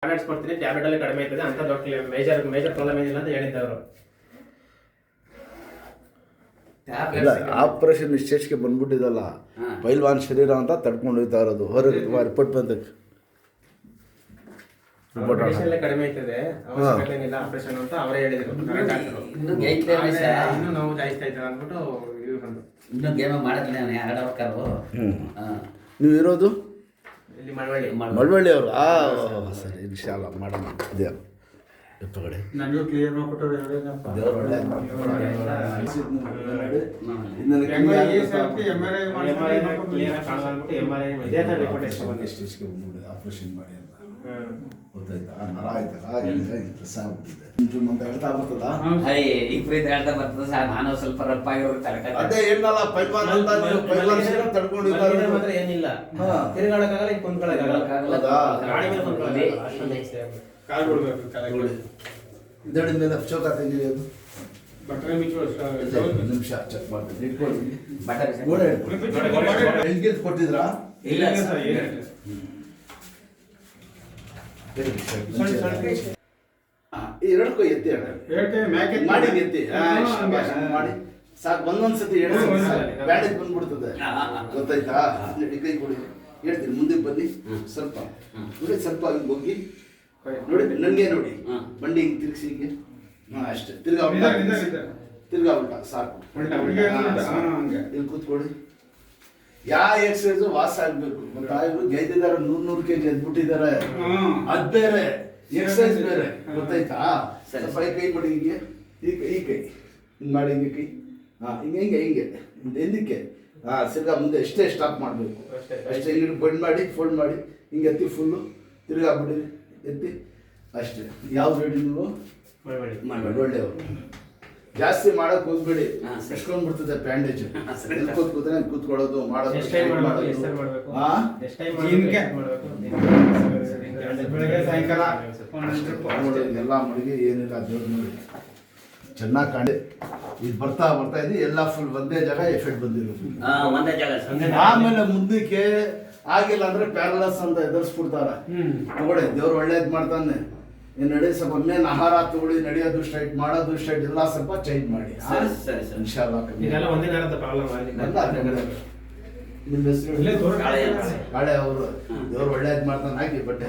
Tablets ಕೊಡ್ತೀನಿ, tablet ಅಲ್ಲಿ ಕಡಿಮೆ ಆಗ್ತದೆ ಅಂತ ದೊಡ್ಡ ಮೇಜರ್ ಪ್ರಾಬ್ಲಮ್ ಏನಿಲ್ಲ ಅಂತ ಹೇಳಿದ್ದವರು. ಆಪರೇಷನ್ ಸ್ಟೇಜ್ಗೆ ಬಂದ್ಬಿಟ್ಟಿದಲ್ಲ, ಪೈಲ್ವಾನ್ ಶರೀರ ಅಂತ ತಡ್ಕೊಂಡು ಹೋಗ್ತಾ ಇರೋದು. ಹೊರಗೆ ರಿಪೋರ್ಟ್ ಬಂದಕ್ಕೆ ಕಡಿಮೆ ಆಗ್ತದೆ, ಏನಿಲ್ಲ ಆಪರೇಷನ್ ಅಂತ ಅವರೇ ಹೇಳಿದ್ರು. ಇನ್ನು ನೋವು ಜಾಸ್ತಿ ಆಯ್ತದೆ ಅಂದ್ಬಿಟ್ಟು ಇದು ಬಂದು ಇನ್ನೂ ಗೇಮ್ ಮಾಡಿದ್ರೆ ನೀವು ಇರೋದು ಇಲ್ಲಿ ಮಳವಳ್ಳಿ ಅವರು. ಸರಿ, ಇನ್ಶಾಲ್ಲ ಮಾಡೋಣ. ದೇವ್ರ ಎಪ್ಪಗಡೆ ನನಗೂ ಕ್ಲಿಯರ್ ಮಾಡ್ಕೊಟ್ಟವ್ರು ದೇವ್ರು ಒಳ್ಳೆ ಆಪರೇಷನ್ ಮಾಡಿ ಅಂತ ಗೊತ್ತಾಯ್ತಾ? ನರ ಆಯ್ತಲ್ಲ, ಪ್ರೆಸ್ ಆಗ್ಬಿಟ್ಟಿದೆ. ಮುಂದೆ ಹೇಳ್ತಾ ಬರ್ತದ ಹೇಳ್ತಾ ಬರ್ತದೆ ಸರ್. ನಾನು ಸ್ವಲ್ಪ ರಪ್ಪಾಗಿರೋ ಅದೇ ಏನಲ್ಲ ಪೈಲ್ವಾನ್ ಅಂತ ಪೈಲ್ವಾನ್ ತಡ್ಕೊಂಡಿದ್ದಾರೆ ಮಾತ್ರ ಏನಿಲ್ಲ, ತಿರುಗಾಡಕ್ಕಾಗಲ್ಲ, ಕುಂತ್ಕೊಳ್ಳೋಕ್ಕಾಗಲ್ಲ, ಗಾಡಿ ಮೇಲೆ ಕುಂತ್ಕೊಳ್ಳೋಕ್ಕಾಗಲ್ಲ, ಅಷ್ಟೊಂದು ಕಾಲು ಬಿಡ್ಬೇಕು. ಇದಡಿದ ಮೇಲೆ ಚೌಕ ತೆಗಿಯೋದು ಬಟ್ಟೆ ಮಿಚ್ಚು ನಿಮಿಷ ಚೆಕ್ ಮಾಡ್ತೀನಿ. ಇಟ್ಕೊಳ್ಳಿ, ಬಟರ್ ಗೋಡೆ ಹೆಂಗೆ ಕೊಟ್ಟಿದ್ರಾ? ಇಲ್ಲ ಸರ್, ಎರಡು ಕೈ ಎತ್ತಿ ಮಾಡಿ ಎತ್ತಿ ಮಾಡಿ ಸಾಕು. ಒಂದೊಂದ್ಸತಿ ಬ್ಯಾಂಡೇಜ್ ಬಂದ್ಬಿಡ್ತದೆ, ಗೊತ್ತಾಯ್ತಾ? ಕೈ ಕೊಡಿ, ಹೇಳ್ತೀನಿ. ಮುಂದೆ ಬನ್ನಿ, ಸ್ವಲ್ಪ ನೋಡಿ, ಸ್ವಲ್ಪ ಹಿಂಗೆ ಹೋಗಿ ನೋಡಿ, ನನಗೆ ನೋಡಿ, ಬಂಡಿ ಹಿಂಗೆ ತಿರ್ಗಿಸಿ ಹಿಂಗೆ. ಅಷ್ಟೇ, ತಿರ್ಗಾ ಉಲ್ಟಾ ಸಾಕು. ಇಲ್ಲಿ ಕೂತ್ಕೊಳ್ಳಿ. ಯಾವ ಎಕ್ಸಸೈಸು ವಾಸ ಆಗ್ಬೇಕು. ಮತ್ತೆ ಇವರು ಗೆದ್ದಿದ್ದಾರೆ, 100 kg ಎದ್ಬಿಟ್ಟಿದ್ದಾರೆ. ಅದ್ ಬೇರೆ, ಎಕ್ಸಸೈಸ್ ಬೇರೆ, ಗೊತ್ತಾಯ್ತಾ? ಸ್ವಲ್ಪ ಕೈ ಮಾಡಿ ಹಿಂಗೆ, ಈ ಕೈ ಹಿಂಗೆ ಮಾಡಿ, ಹಿಂಗೆ ಕೈ ಹಿಂಗೆ ಎಂದಕ್ಕೆ ತಿರ್ಗಾ ಮುಂದೆ ಎಷ್ಟೇ ಸ್ಟಾಪ್ ಮಾಡಬೇಕು ಅಷ್ಟೇ. ಹಿಂಗೆ ಬಂಡ್ ಮಾಡಿ, ಫೋಲ್ಡ್ ಮಾಡಿ, ಹಿಂಗೆ ಎತ್ತಿ ಫುಲ್ಲು ತಿರ್ಗಾ ಬಿಡಿ, ಎತ್ತಿ ಅಷ್ಟೇ. ಯಾವ ರೆಡಿ ನೀವು ಒಳ್ಳೆಯವರು. ಜಾಸ್ತಿ ಮಾಡಕ್ ಹೋಗ್ಬೇಡಿ, ಎಷ್ಕೊಂಡ್ಬಿಡ್ತದೆ ಬ್ಯಾಂಡೇಜ್. ಕೂತ್ರೆ ಕೂತ್ಕೊಳ್ಳೋದು ಮಾಡೋದು ಎಲ್ಲ ಮಳಿಗೆ ಏನಿಲ್ಲ. ದೇವ್ರ ನೋಡಿ ಚೆನ್ನಾಗಿ ಕಾಣಿ. ಇದು ಬರ್ತಾ ಇದೆ, ಎಲ್ಲ ಫುಲ್ ಒಂದೇ ಜಾಗ ಎಫೆಕ್ಟ್ ಬಂದಿರೋದು. ಆಮೇಲೆ ಮುಂದಕ್ಕೆ ಆಗಿಲ್ಲ ಅಂದ್ರೆ ಪ್ಯಾರಲಸ್ ಅಂತ ಎದುರಿಸ್ಬಿಡ್ತಾರ. ತಗೊಳ್ಳಿ, ದೇವ್ರು ಒಳ್ಳೇದ್ ಮಾಡ್ತಾನೆ. ನಡೆ ಸ್ವಲ್ಪ ಮೇನ್ ಆಹಾರ ತಗೊಳ್ಳಿ, ನಡೆಯೋದು ಸ್ಟ್ರೈಟ್, ಮಾಡೋದು ಸ್ಟ್ರೈಟ್, ಎಲ್ಲ ಸ್ವಲ್ಪ ಚೇಂಜ್ ಮಾಡಿ. ಇನ್ಶಾಲ್ಲ ನಿಮ್ಮ ಹೆಸರು ಕಾಳೆ ಅವರು. ದೇವ್ರು ಒಳ್ಳೇದ್ ಮಾಡ್ತಾನೆ. ಹಾಕಿ ಬಟ್ಟೆ